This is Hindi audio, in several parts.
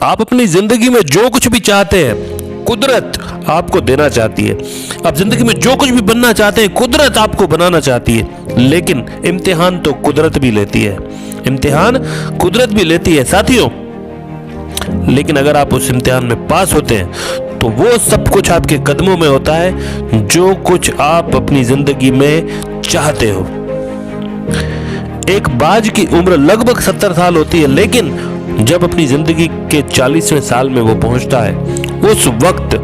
आप अपनी जिंदगी में जो कुछ भी चाहते हैं कुदरत आपको देना चाहती है। आप जिंदगी में जो कुछ भी बनना चाहते हैं कुदरत आपको बनाना चाहती है। लेकिन इम्तिहान तो कुदरत भी लेती है, इम्तिहान कुदरत भी लेती है साथियों। लेकिन अगर आप उस इम्तिहान में पास होते हैं तो वो सब कुछ आपके कदमों में होता है जो कुछ आप अपनी जिंदगी में चाहते हो। एक बाज की उम्र लगभग 70 साल होती है, लेकिन जब अपनी जिंदगी के 40वें साल में वो पहुंचता है, उस वक्त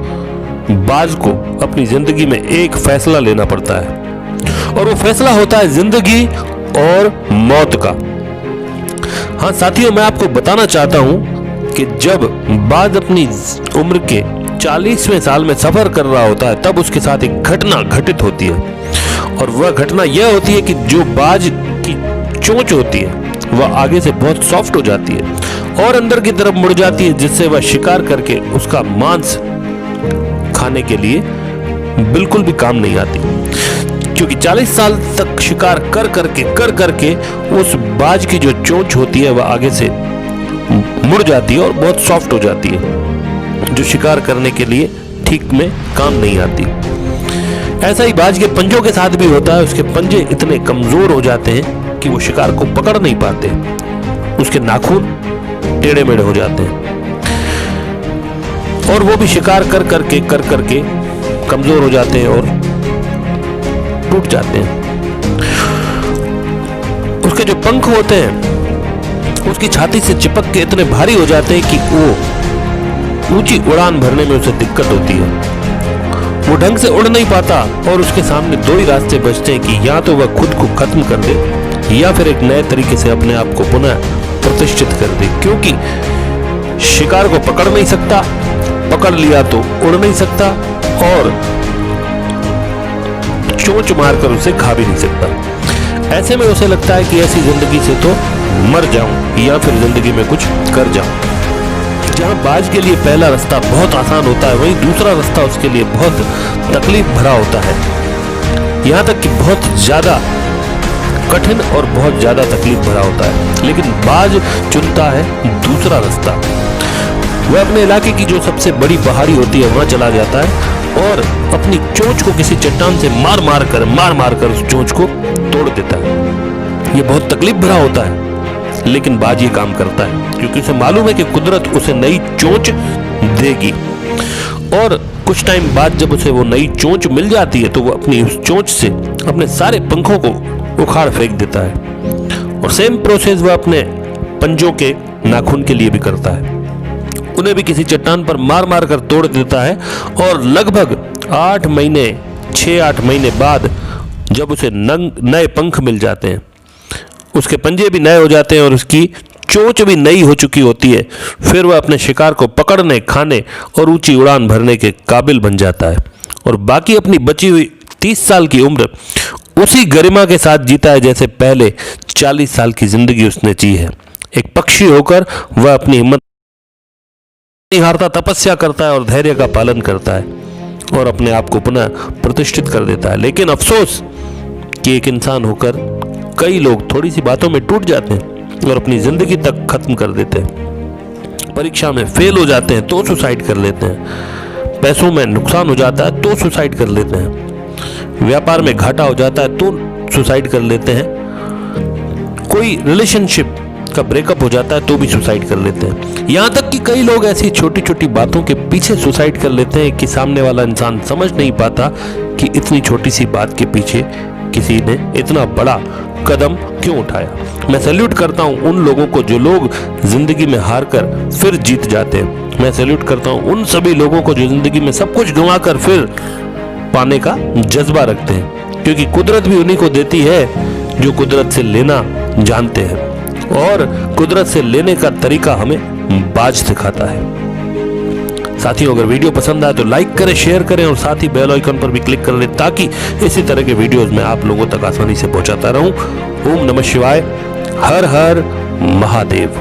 बाज को अपनी जिंदगी में एक फैसला लेना पड़ता है और वो फैसला होता है जिंदगी और मौत का। हाँ साथियों, मैं आपको बताना चाहता हूं कि जब बाज अपनी उम्र के 40वें साल में सफर कर रहा होता है तब उसके साथ एक घटना घटित होती है और वह घटना यह होती है कि जो बाज की चोंच होती है वह आगे से बहुत सॉफ्ट हो जाती है और अंदर की तरफ मुड़ जाती है, जिससे वह शिकार करके उसका मांस खाने के लिए बिल्कुल भी काम नहीं आती। क्योंकि 40 साल तक शिकार कर करके उस बाज की जो चोंच होती है वह आगे से मुड़ जाती है और बहुत सॉफ्ट हो जाती है, जो शिकार करने के लिए ठीक में काम नहीं आती। ऐसा ही बाज के पंजों के साथ भी होता है। उसके पंजे इतने कमजोर हो जाते हैं कि वो शिकार को पकड़ नहीं पाते। उसके नाखून टेढ़े मेढ़े हो जाते हैं और वो भी शिकार कर करके कमजोर हो जाते हैं और टूट जाते हैं। उसके जो पंख होते हैं उसकी छाती से चिपक के इतने भारी हो जाते हैं कि वो ऊंची उड़ान भरने में उसे दिक्कत होती है। वो ढंग से उड़ नहीं पाता और उसके सामने दो ही रास्ते बचते हैं कि या तो वह खुद को खत्म कर दे या फिर एक नए तरीके से अपने आप को पुनः प्रतिष्ठित कर दे। क्योंकि शिकार को पकड़ नहीं सकता, पकड़ लिया तो उड़ नहीं सकता और चोंच मारकर उसे खा भी नहीं सकता। ऐसे में उसे लगता है कि ऐसी जिंदगी से तो मर जाऊं या फिर जिंदगी में कुछ कर जाऊं। जहां बाज के लिए पहला रास्ता बहुत आसान होता है, वहीं दूसरा रास्ता उसके लिए बहुत तकलीफ भरा होता है। यहां तक कि बहुत ज्यादा कठिन और बहुत ज्यादा तकलीफ भरा होता है। लेकिन बाज चुनता है दूसरा रास्ता। वह अपने इलाके की जो सबसे बड़ी पहाड़ी होती है वहां चला जाता है और अपनी चोंच को किसी चट्टान से मार मार कर उस चोंच को तोड़ देता है। यह बहुत तकलीफ भरा होता है, लेकिन बाज ये काम करता है क्योंकि उसे मालूम है कि कुदरत उसे नई चोंच देगी। और कुछ टाइम बाद जब उसे वो नई चोंच मिल जाती है तो वो अपनी उस चोंच से अपने सारे पंखों को उखाड़ फेंक देता है। और सेम प्रोसेस वह अपने पंजों के नाखून के लिए भी करता है। उन्हें भी किसी चट्टान पर मार मार कर तोड़ देता है और लगभग 6-8 महीने बाद जब उसे नए पंख मिल जाते हैं, उसके पंजे भी नए हो जाते हैं और उसकी चोंच भी नई हो चुकी होती है, फिर वह अपने शिकार को पकड़ने, खाने और ऊंची उड़ान भरने के काबिल बन जाता है और बाकी अपनी बची हुई 30 साल की उम्र उसी गरिमा के साथ जीता है जैसे पहले 40 साल की जिंदगी उसने जी है। एक पक्षी होकर वह अपनी हिम्मत नहीं हारता, तपस्या करता है और धैर्य का पालन करता है और अपने आप को पुनः प्रतिष्ठित कर देता है। लेकिन अफसोस कि एक इंसान होकर कई लोग थोड़ी सी बातों में टूट जाते हैं और अपनी जिंदगी तक खत्म कर देते हैं। परीक्षा में फेल हो जाते हैं तो सुसाइड कर लेते हैं, पैसों में नुकसान हो जाता है तो सुसाइड कर लेते हैं, व्यापार में घाटा हो जाता है तो सुसाइड कर लेते हैं, कोई रिलेशनशिप का ब्रेकअप हो जाता है तो भी सुसाइड कर लेते हैं। यहाँ तक कि कई लोग ऐसी छोटी छोटी बातों के पीछे सुसाइड कर लेते हैं कि सामने वाला इंसान समझ नहीं पाता कि इतनी छोटी सी बात के पीछे किसी ने इतना बड़ा कदम क्यों उठाया। मैं सैल्यूट करता हूं उन लोगों को जो लोग जिंदगी में हार कर फिर जीत जाते हैं। मैं सैल्यूट करता हूं उन सभी लोगों को जो जिंदगी में सब कुछ गंवा कर फिर पाने का जज्बा रखते हैं, क्योंकि कुदरत भी उन्हीं को देती है जो कुदरत से लेना जानते हैं और कुदरत से लेने का तरीका हमें बाज सिखाता है। साथियों, अगर वीडियो पसंद आए तो लाइक करें, शेयर करें और साथ ही बेल आइकन पर भी क्लिक कर लें ताकि इसी तरह के वीडियोस मैं आप लोगों तक आसानी से पहुंचाता रहूं। ओम नमः शिवाय। हर हर महादेव।